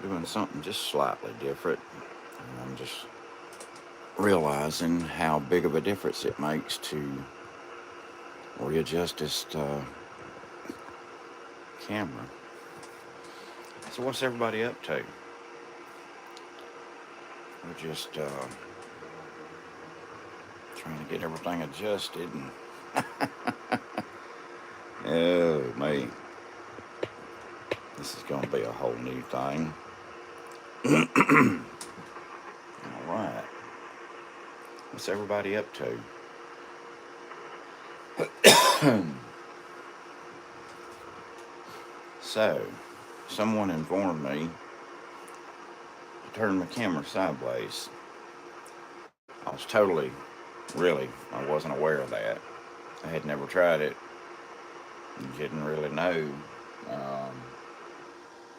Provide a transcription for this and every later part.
doing something just slightly different. And I'm just realizing how big of a difference it makes to readjust this camera. So what's everybody up to? We're just trying to get everything adjusted. And oh, man, this is going to be a whole new thing. All right. What's everybody up to? So, someone informed me to turn my camera sideways. I was totally, really, I wasn't aware of that. I had never tried it. Didn't really know. Um,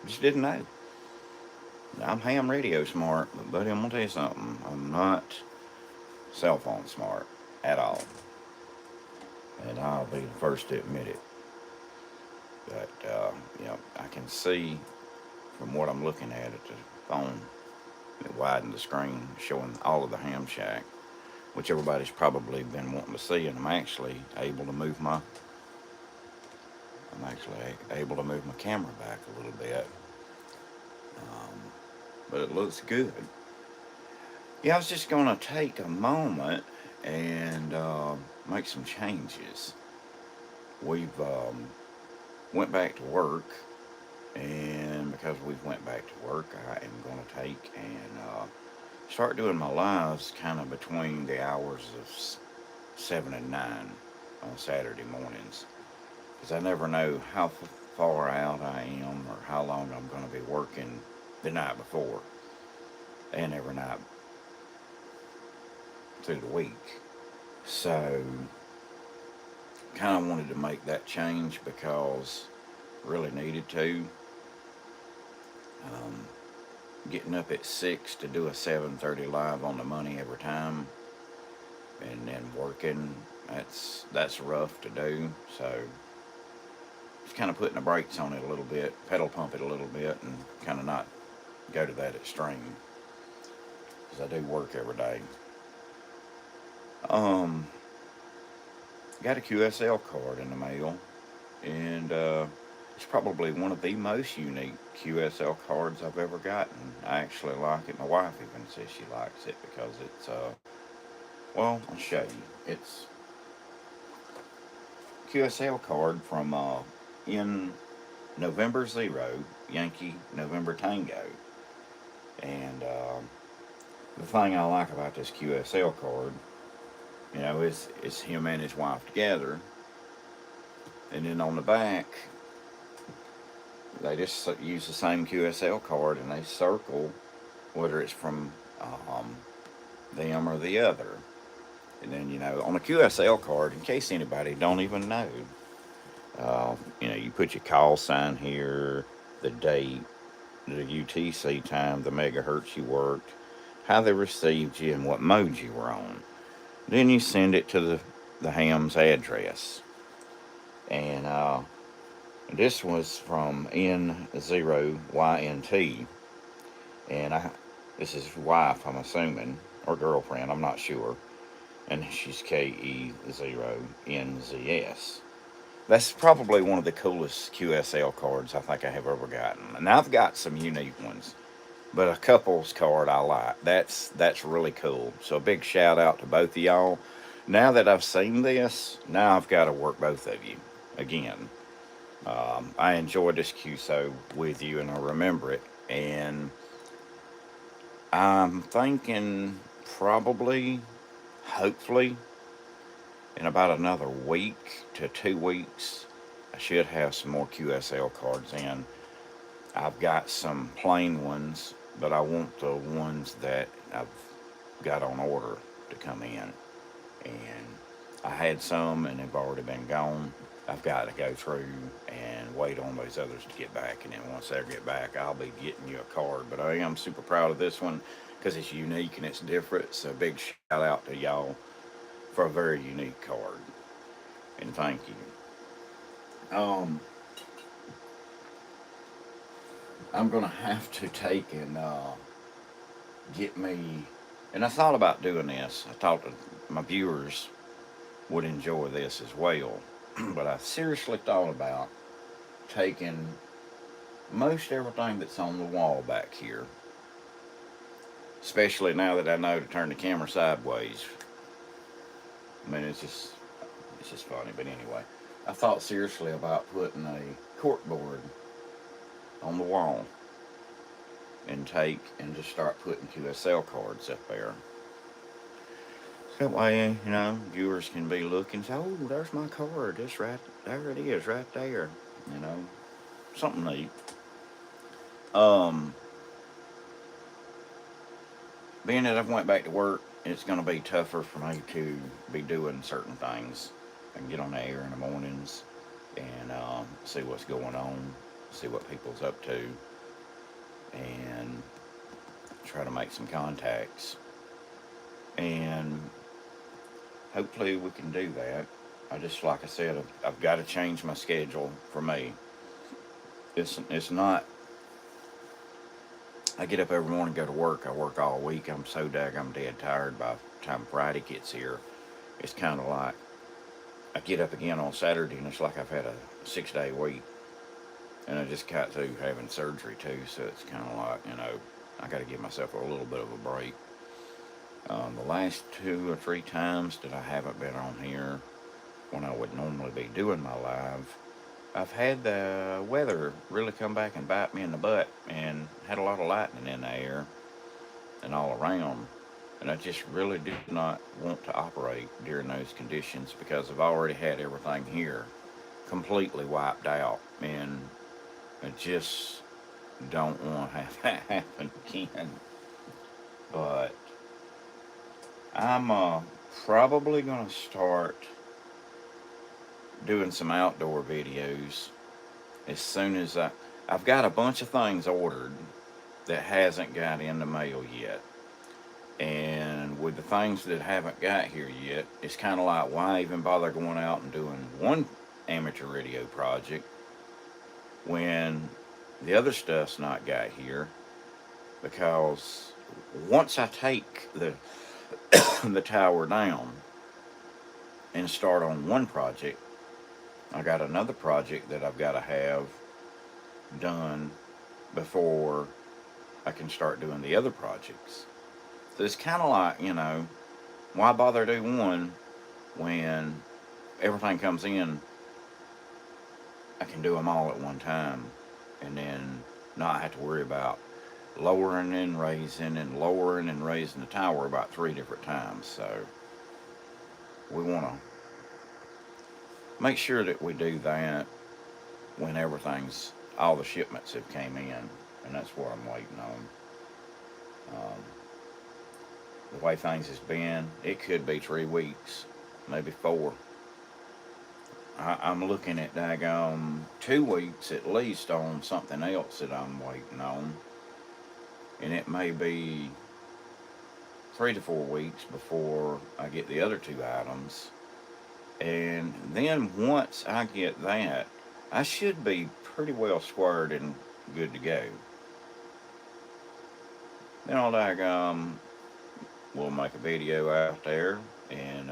just didn't know. I'm ham radio smart, but buddy, I'm gonna tell you something. I'm not cell phone smart at all, and I'll be the first to admit it. But I can see from what I'm looking at the phone. It widened the screen, showing all of the ham shack, which everybody's probably been wanting to see. And I'm actually able to move my camera back a little bit, um, but it looks good. Yeah, I was just gonna take a moment and make some changes. We've went back to work, and because we've went back to work, I am going to take and start doing my lives kind of between the hours of 7 and 9 on Saturday mornings, because I never know how far out I am or how long I'm going to be working the night before and every night through the week. So kind of wanted to make that change because really needed to. Um, Getting up at 6 to do a 7:30 live on the money every time, and then working, that's rough to do. So just kind of putting the brakes on it a little bit, pedal pump it a little bit, and kind of not go to that extreme, because I do work every day. Um, got a QSL card in the mail, and it's probably one of the most unique QSL cards I've ever gotten. I actually like it. My wife even says she likes it because it's well, I'll show you. It's QSL card from in November Zero, Yankee November Tango. And the thing I like about this QSL card, it's him and his wife together. And then on the back, they just use the same QSL card and they circle whether it's from them or the other. And then, on a QSL card, in case anybody don't even know, you put your call sign here, the date, the UTC time, the megahertz you worked, how they received you, and what mode you were on. Then you send it to the ham's address. And this was from N0YNT. And this is his wife, I'm assuming, or girlfriend, I'm not sure. And she's KE0NZS. That's probably one of the coolest QSL cards I think I have ever gotten. And I've got some unique ones, but a couple's card I like. That's really cool. So a big shout out to both of y'all. Now that I've seen this, now I've got to work both of you again. I enjoyed this QSO with you, and I remember it. And I'm thinking probably, hopefully, in about another week to 2 weeks, I should have some more QSL cards in. I've got some plain ones, but I want the ones that I've got on order to come in. And I had some and they've already been gone. I've got to go through and wait on those others to get back. And then once they get back, I'll be getting you a card. But I am super proud of this one because it's unique and it's different. So big shout out to y'all for a very unique card. And thank you. I'm gonna have to take and get me. And I thought about doing this. I thought that my viewers would enjoy this as well. But I seriously thought about taking most everything that's on the wall back here, especially now that I know to turn the camera sideways. I mean, it's just funny. But anyway, I thought seriously about putting a corkboard on the wall and take and just start putting QSL cards up there. That way, viewers can be looking, say, oh, there's my card. It's right there. It is right there. You know, something neat. Um, Being that I've went back to work, it's going to be tougher for me to be doing certain things. I can get on the air in the mornings and see what's going on, see what people's up to, and try to make some contacts. And hopefully we can do that. Like I said, I've got to change my schedule for me. It's not. I get up every morning, go to work. I work all week. I'm so I'm dead tired by the time Friday gets here. It's kind of like I get up again on Saturday, and it's like I've had a 6-day week, and I just got through having surgery too. So it's kind of like I got to give myself a little bit of a break. The last 2 or 3 times that I haven't been on here, when I would normally be doing my live, I've had the weather really come back and bite me in the butt and had a lot of lightning in the air and all around. And I just really did not want to operate during those conditions because I've already had everything here completely wiped out. And I just don't want to have that happen again. But I'm probably going to start doing some outdoor videos as soon as I've got a bunch of things ordered that hasn't got in the mail yet. And with the things that haven't got here yet, it's kind of like, why even bother going out and doing one amateur radio project when the other stuff's not got here? Because once I take the the tower down and start on one project, I got another project that I've got to have done before I can start doing the other projects. So it's kind of like, why bother do one when everything comes in? I can do them all at one time and then not have to worry about lowering and raising and lowering and raising the tower about 3 different times. So we want to make sure that we do that when all the shipments have came in, and that's what I'm waiting on. The way things has been, it could be 3 weeks, maybe 4. I'm looking at 2 weeks at least on something else that I'm waiting on, and it may be 3 to 4 weeks before I get the other 2 items. And then once I get that, I should be pretty well squared and good to go. Then we'll make a video out there and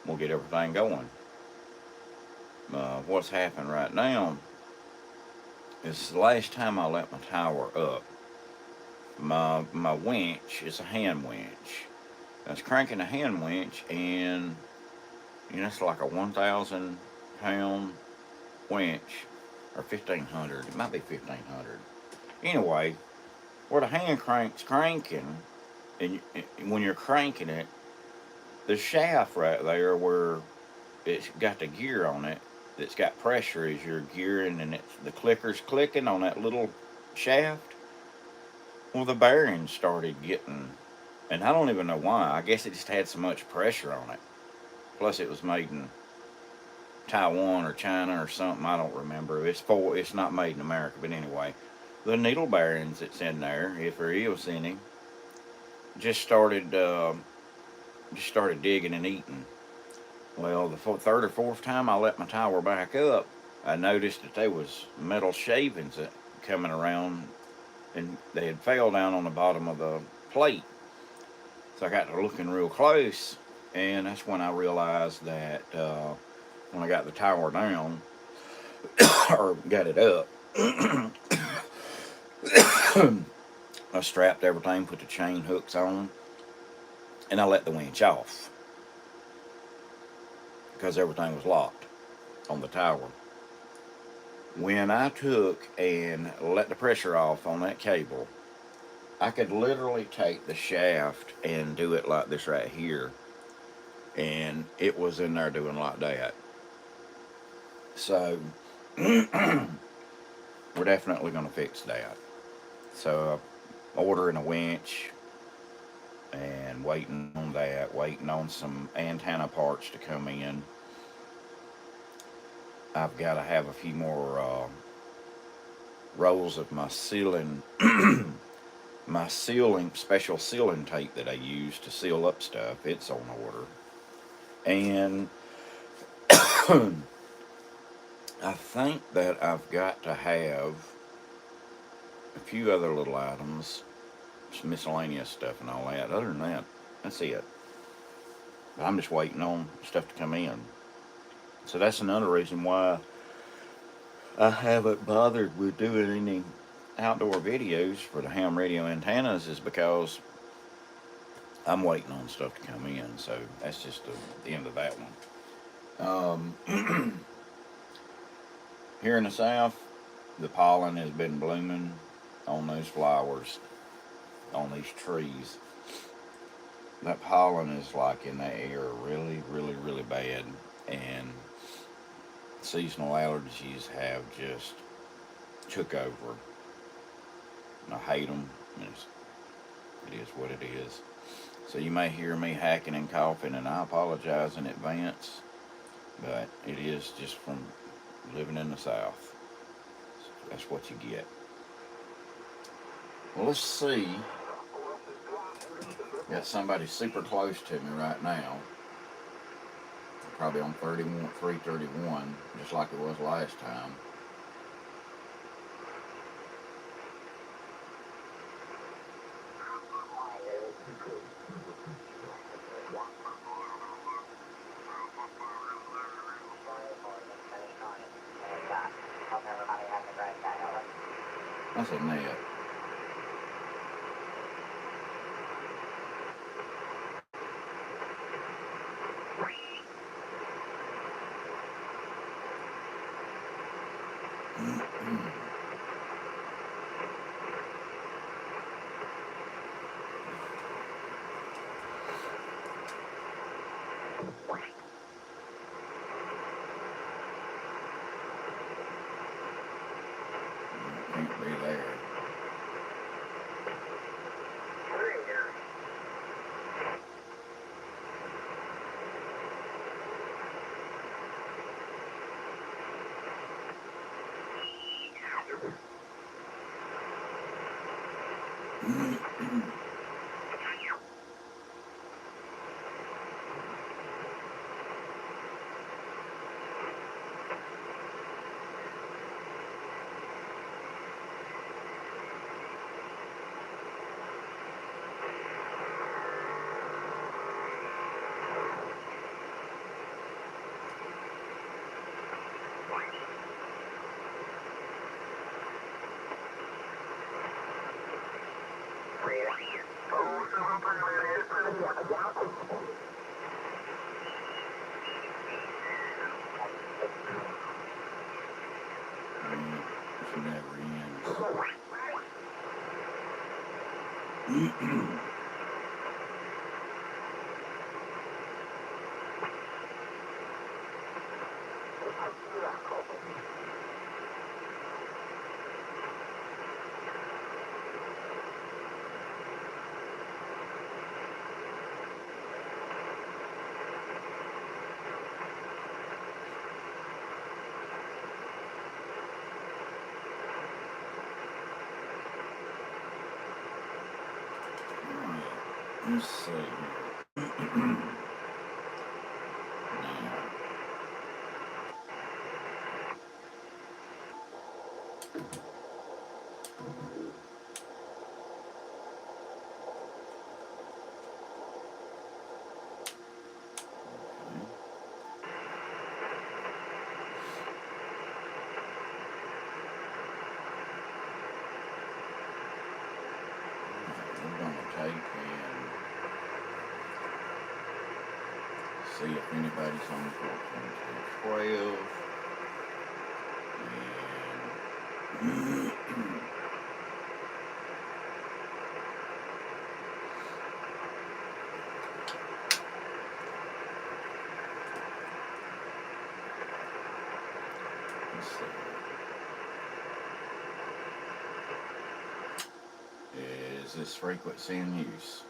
we'll get everything going. What's happened right now is the last time I let my tower up, my winch is a hand winch. I was cranking a hand winch, and it's like a 1,000 pound winch, or 1,500. It might be 1,500. Anyway, where the hand crank's cranking, and when you're cranking it, the shaft right there where it's got the gear on it, that's got pressure as you're gearing, and the clicker's clicking on that little shaft. Well, the bearing started getting, and I don't even know why. I guess it just had so much pressure on it. Plus, it was made in Taiwan or China or something. I don't remember. It's not made in America, but anyway, the needle bearings that's in there, if there is any, just started digging and eating. Well, the 3rd or 4th time I let my tower back up, I noticed that there was metal shavings coming around, and they had fell down on the bottom of the plate. So I got to looking real close, and that's when I realized that when I got the tower down or got it up, I strapped everything, put the chain hooks on, and I let the winch off because everything was locked on the tower. When I took and let the pressure off on that cable, I could literally take the shaft and do it like this right here, and it was in there doing like that. So we're definitely going to fix that. So ordering a winch and waiting on that, waiting on some antenna parts to come in. I've got to have a few more rolls of my sealing special sealing tape that I use to seal up stuff. It's on order, and I think that I've got to have a few other little items, some miscellaneous stuff and all that. Other than that, that's it. But I'm just waiting on stuff to come in. So that's another reason why I haven't bothered with doing any outdoor videos for the ham radio antennas, is because I'm waiting on stuff to come in. So that's just the end of that one. Here in the south, the pollen has been blooming on those flowers, on these trees. That pollen is like in the air really, really, really bad, and seasonal allergies have just took over. I hate them. It is what it is. So you may hear me hacking and coughing, and I apologize in advance, but it is just from living in the South. That's what you get. Well, let's see. Got somebody super close to me right now. Probably on 331, just like it was last time. That's a net. Can't be there. She never ends. Let's see here. We're going to take and see if anybody's on 42212. And let's see. Is this frequency in use?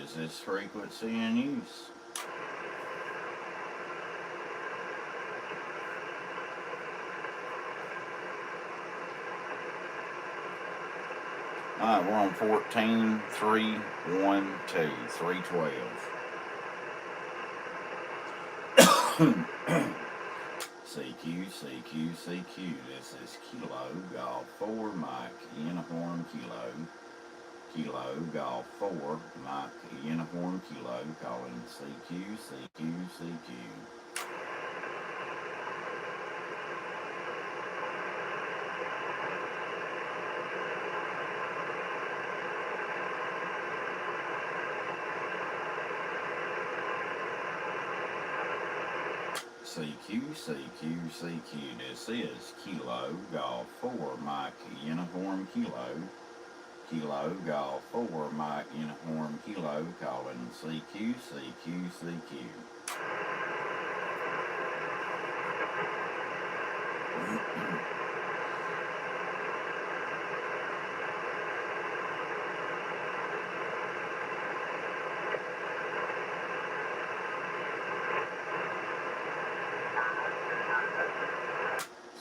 Is this frequency in use? Alright, we're on 14.3.1.2, 312. CQ, CQ, CQ. This is Kilo Golf 4 Mike Uniform Kilo. Kilo Golf 4 Mike Uniform Kilo. Calling CQ, CQ, CQ. CQ, CQ, CQ. This is Kilo Golf 4 Mike Uniform Kilo. Kilo Golf 4 Mike Uniform Kilo. Calling CQ, CQ, CQ.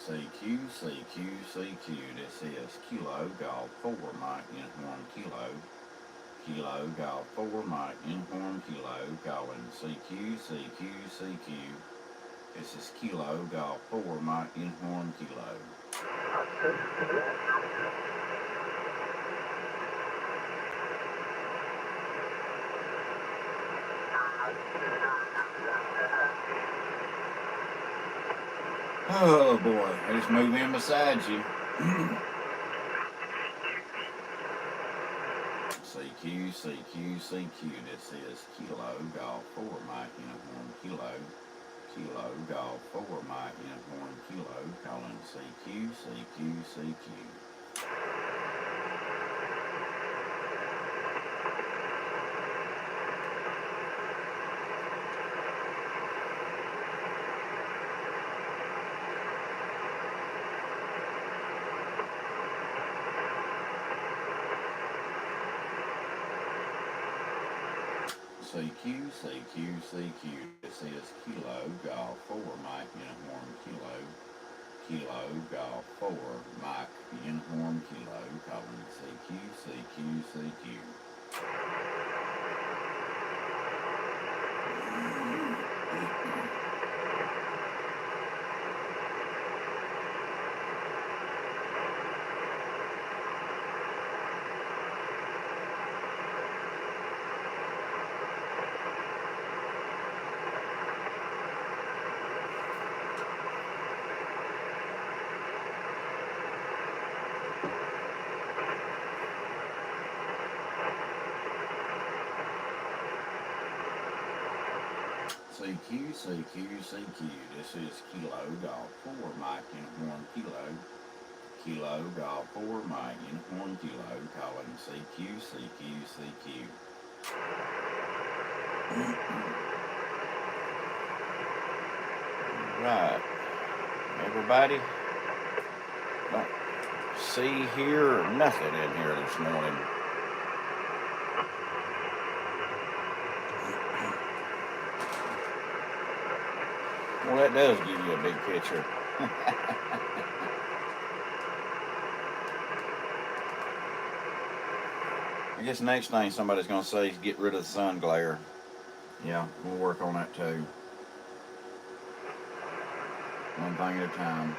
CQ, CQ, CQ. This is Kilo Golf 4 Mike Uniform Kilo. Kilo Golf 4 Mike Uniform Kilo. Calling CQ, CQ, CQ. This is Kilo Golf 4 Mike Uniform Kilo. Oh boy, I just move in beside you. CQ, CQ, CQ. This is Kilo Golf 4 Mike Uniform Kilo. Kilo Golf 4 Mike Uniform Kilo. Calling CQ, CQ, CQ. CQ, CQ, CQ. This is Kilo Golf 4 Mike Uniform Kilo. Kilo Golf 4 Mike Uniform Kilo. Calling CQ, CQ, CQ. CQ, CQ, CQ. This is Kilo Golf 4 Mike Uniform Kilo. Kilo Golf 4 Mike Uniform Kilo. Calling CQ, CQ, CQ. Right, everybody. Don't see, hear, or nothing in here this morning. Well, that does give you a big picture. I guess next thing somebody's going to say is get rid of the sun glare. Yeah, we'll work on that too. One thing at a time.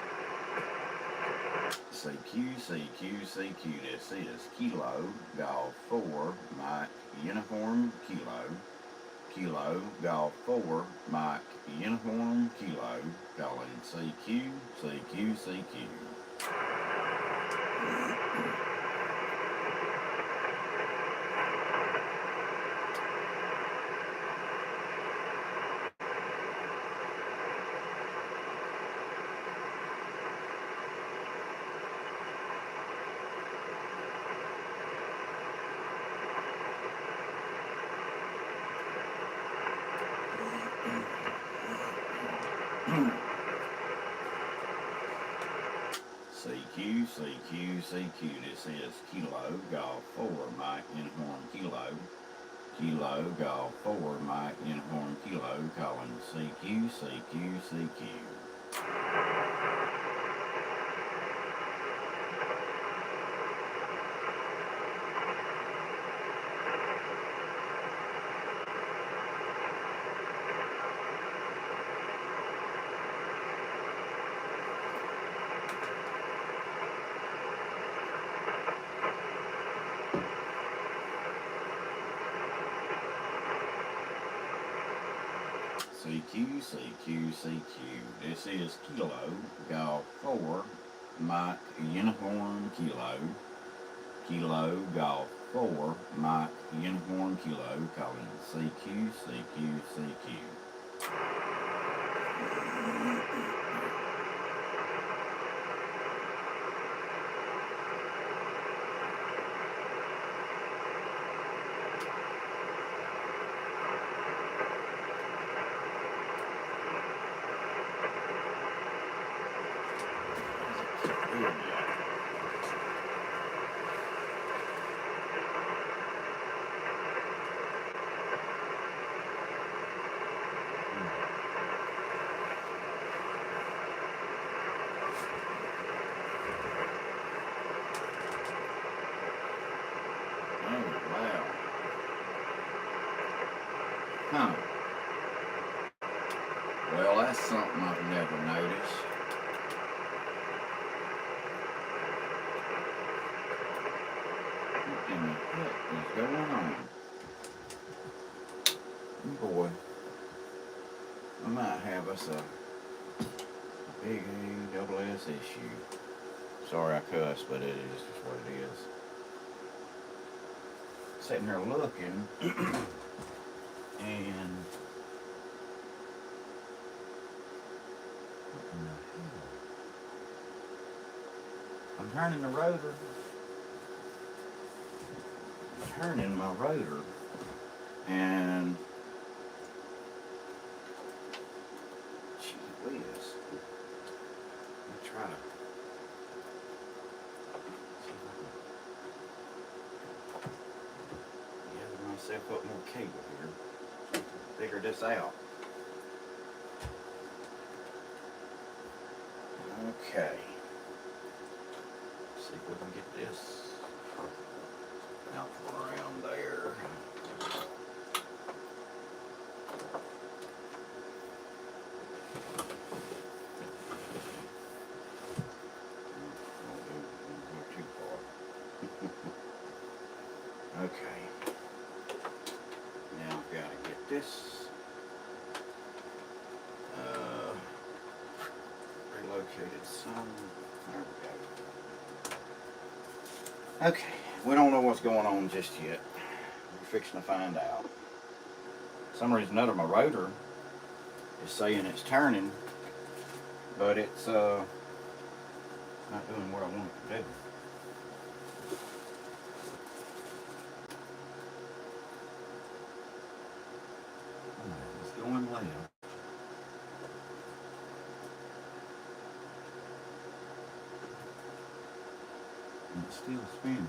CQ, CQ, CQ. This is Kilo Golf 4 Mike Uniform Kilo. Kilo Golf 4 Mike Uniform Kilo. Calling CQ, CQ, CQ. CQ, CQ, CQ. This is Kilo Golf 4 Mike Uniform Kilo. Kilo Golf 4 Mike Uniform Kilo. Calling CQ, CQ, CQ. CQ, CQ, CQ. This is Kilo Golf 4 Mike Uniform Kilo. Kilo Golf 4 Mike Uniform Kilo. Calling CQ, CQ, CQ. Huh. Well, that's something I've never noticed. What in the heck is going on? Boy, I might have us a big double S issue. Sorry I cuss, but it is just what it is. Sitting here looking, and what in the hell? I'm turning the rotor. Turning my rotor, and gee whiz. Let me try to see if I can gather myself up more cable here. Figure this out. Okay. See if we can get this out from around there. Don't go too far. Okay. Now I've got to get this relocated some. There we go. Okay, we don't know what's going on just yet. We're fixing to find out. For some reason or another, my rotor is saying it's turning, but it's not doing what I want it to do. It's going left. And it's still spinning.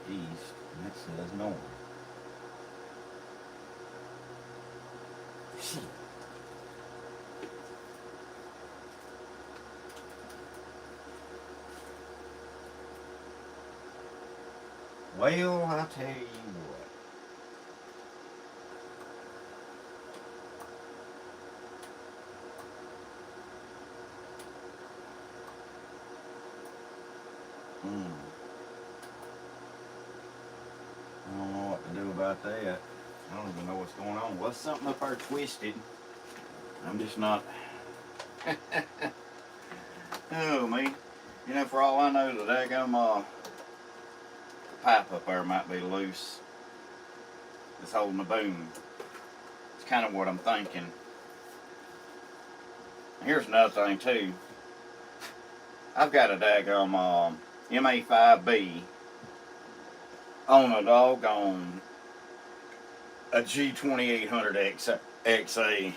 east, and that says north. Well, I'll tell you what. I don't know what to do about that. I don't even know what's going on. Was something up there twisted? I'm just not. Oh, me. You know, for all I know, the daggum pipe up there might be loose. It's holding the boom. It's kind of what I'm thinking. Here's another thing, too. I've got a daggum MA5B on a doggone a G2800 XA.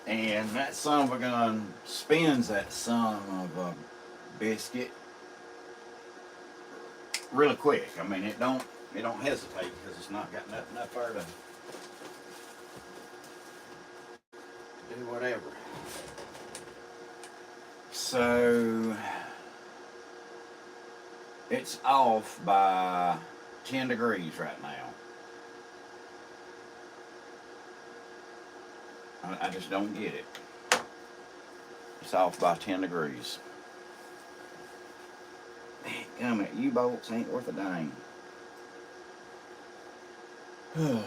And that son of a gun spins that son of a biscuit really quick. I mean, it don't hesitate because it's not got nothing up there to do whatever. So it's off by 10 degrees right now. I just don't get it. It's off by 10 degrees. Damn it, U-bolts ain't worth a dime. You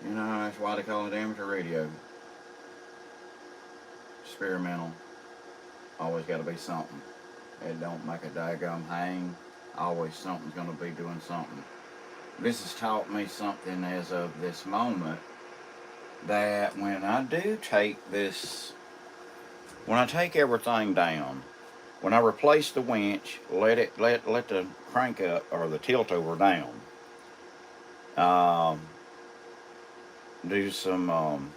know, that's why they call it amateur radio. Experimental. Always got to be something. It don't make a daggum hang. Always something's going to be doing something. This has taught me something as of this moment, that when I do take this, when I take everything down, when I replace the winch, let the crank up or the tilt over down, do some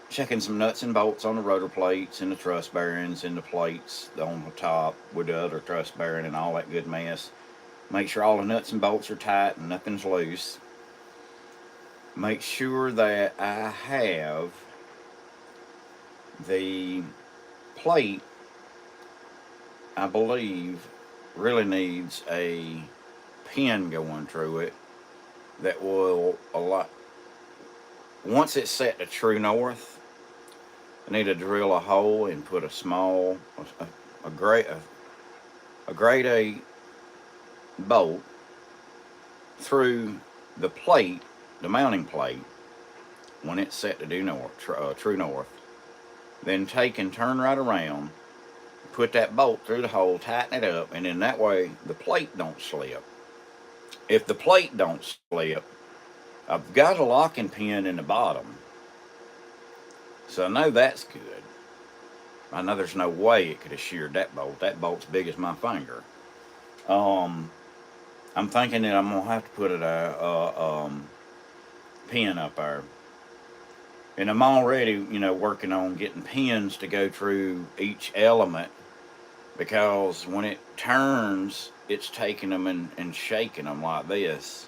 checking some nuts and bolts on the rotor plates and the truss bearings and the plates on the top with the other truss bearing and all that good mess. Make sure all the nuts and bolts are tight and nothing's loose. Make sure that I have the plate, I believe, really needs a pin going through it that will once it's set to true north, I need to drill a hole and put a small, a grade 8 bolt through the plate, the mounting plate, when it's set to do true north. Then take and turn right around, put that bolt through the hole, tighten it up, and then that way the plate don't slip. If the plate don't slip, I've got a locking pin in the bottom, so I know that's good. I know there's no way it could have sheared that bolt. That bolt's big as my finger. I'm thinking that I'm gonna have to put a pin up there, and I'm already, working on getting pins to go through each element, because when it turns, it's taking them and shaking them like this.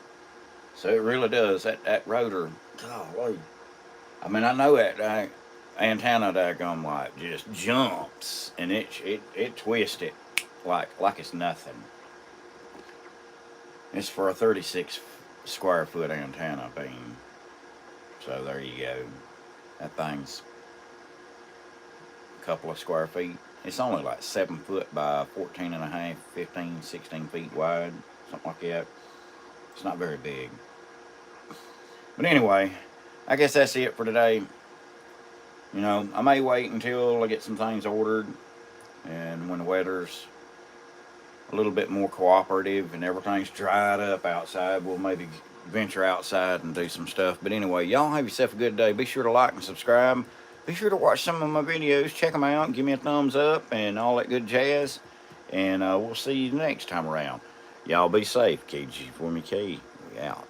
So it really does. That rotor, golly. I mean, I know that antenna daggum like just jumps, and it twists it like it's nothing. It's for a 36 square foot antenna beam. So there you go. That thing's a couple of square feet. It's only like 7 foot by 14 and a half, 15, 16 feet wide, something like that. It's not very big. But anyway, I guess that's it for today. I may wait until I get some things ordered, and when the weather's a little bit more cooperative and everything's dried up outside, we'll maybe venture outside and do some stuff. But anyway, y'all have yourself a good day. Be sure to like and subscribe. Be sure to watch some of my videos. Check them out. Give me a thumbs up and all that good jazz. And we'll see you next time around. Y'all be safe. KG for me, K. We out.